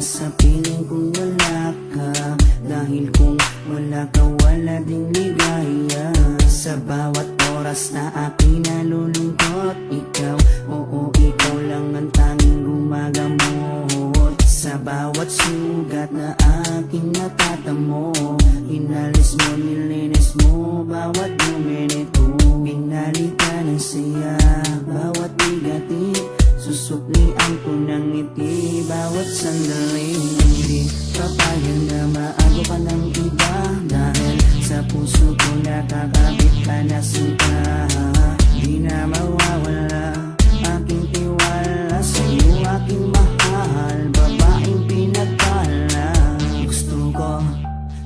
sa piling kung wala ka. Dahil kung wala ka, wala ding ligaya. Sa bawat oras na aking nalulungkot, ikaw, oo, ikaw lang ang tanging gumagamot. Sa bawat sugat na aking natatamo, inalis mo, nilinis mo bawat dumi nito. Pinalitan ng saya bawat bigatin, susuklian ko ng ngiti bawat sandali. Hindi papayag na maago ka ng iba, dahil sa puso ko nakakabit ka na sinta. Di na mawawala aking tiwala sa'yo, aking mahal, babaeng pinagpala. Gusto ko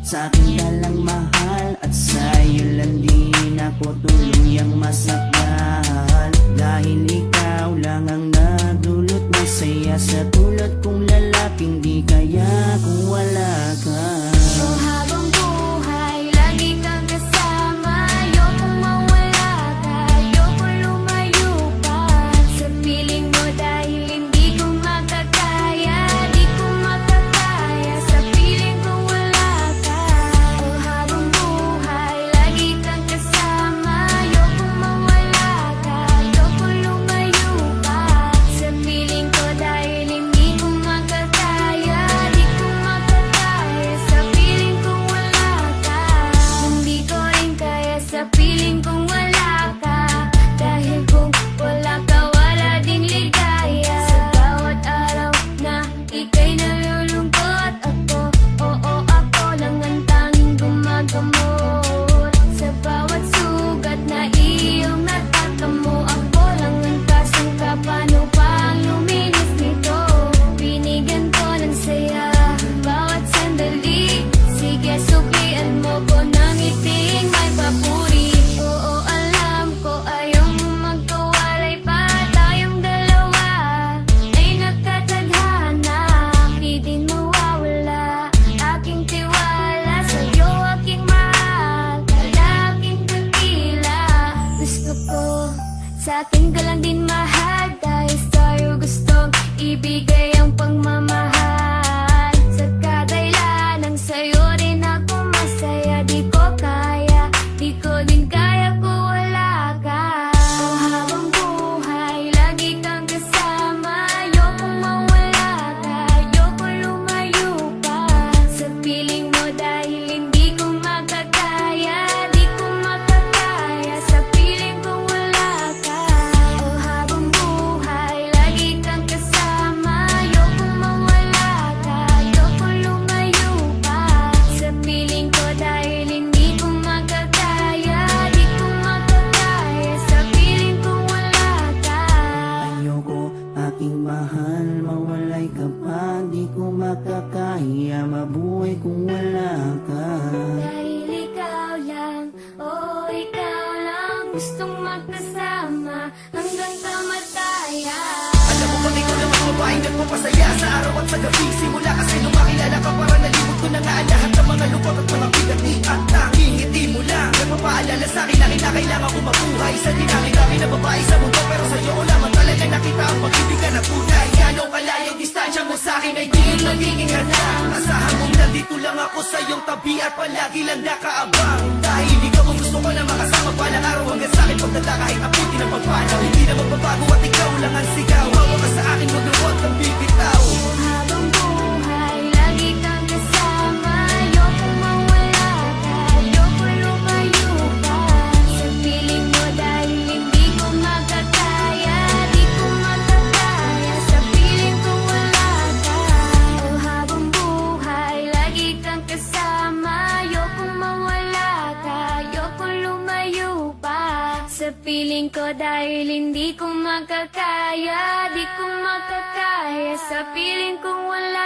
sa akin ka lang mahal, at sa'yo lang din ako tuluyang masakal. Dahil ikaw lang ang nagdulot ng saya, sa tulad kong lalaking di kaya kung wala ka. Oh, habang buhay, lagi kang kasama. Ayokong mawala ka, ayokong lumayo pa sa piling mo, dahil hindi ko makakaya, di ko makakaya sa piling kung wala ka. Oh, habang buhay, lagi kang kasama. Ayokong mawala ka, ayokong lumayo pa sa piling ko, dahil hindi ko makakaya, di ko makakaya sa piling kung wala ka. Hindi ko rin kaya sa piling kung wala ka, dahil kung wala ka, wala ding ligaya. Sa bawat araw na ika'y nalulungkot, ako, oo, ako lang ang tanging gumagamot. Sa bawat sugat na iyong natatamo, ako lang ang kasangka. Paano pa ang luminis nito? Binigyan ko ng saya bawat sandali. Sige, suklian mo ko ng ngiting may papuri. Oo, alam ko ayaw mo magkawalay pa, tayong dalawa ay nagkatadhana. Di din mawawala aking tiwala sa'yo, aking mahal, lalaking dakila. Gusto ko sa akin ka lang din mahal, dahil sa'yo gustong ibigay ang pagmamahal. Sa kadailan ng sa'yo rin ako masaya, di ko kaya, di ko din kaya kung wala ka. Oh, habang buhay, lagi kang kasama. Ayokong mawala ka, ayokong lumayo pa sa piling mo, dahil hindi ko makakaya, di ko makakaya sa piling kung wala ka. Oh, habang buhay, lagi kang kasama. Ayokong mawala ka, ayokong lumayo pa sa piling ko, dahil hindi ko makakaya, di ko makakaya sa piling kung wala ka. Ayoko, aking mahal, mawalay ka pa, di ko makakaya mabuhay kung wala ka. Dahil ikaw lang, oo, ikaw lang gustong magkasama hanggang kamatayan. Alam mo pati ko naman babaeng nagpapasaya sa araw at sa gabi. Simula kasi nung makilala ka, para nalimot ko na nga ang lahat ng mga lungkot at mga bigat ni at tanging ngiti mo lang nagpapaalala sa'kin na kinakailangan ko mabuhay. Sa dinami-dami na babae sa mundo, pero sa'yo ko lamang talaga nakita ang pag-ibig na tunay. Gano'ng kalayong distansya mo sa'kin ay di yun magiging hadlang. Asahan mong nandito lang ako sa iyong tabi at palagi lang nakaabang. Dahil ikaw ang gusto ko na makasama balang araw hanggang sa'kin pagdala kahit abutin ang pagpanaw. Hindi na magbabago at ikaw lang ang sigaw. Hawak ka sa akin, wag na huwag kang bibitaw. Habang buhay, lagi kang kasama. Ayokong mawala ka, ayokong lumayo pa sa piling mo, dahil hindi ko makakaya, di ko makakaya sa piling kung wala ka. Oh, habang buhay, lagi kang kasama. Ayokong mawala ka, ayokong lumayo pa sa piling ko, dahil hindi ko makakaya, di ko makakaya sa piling kung wala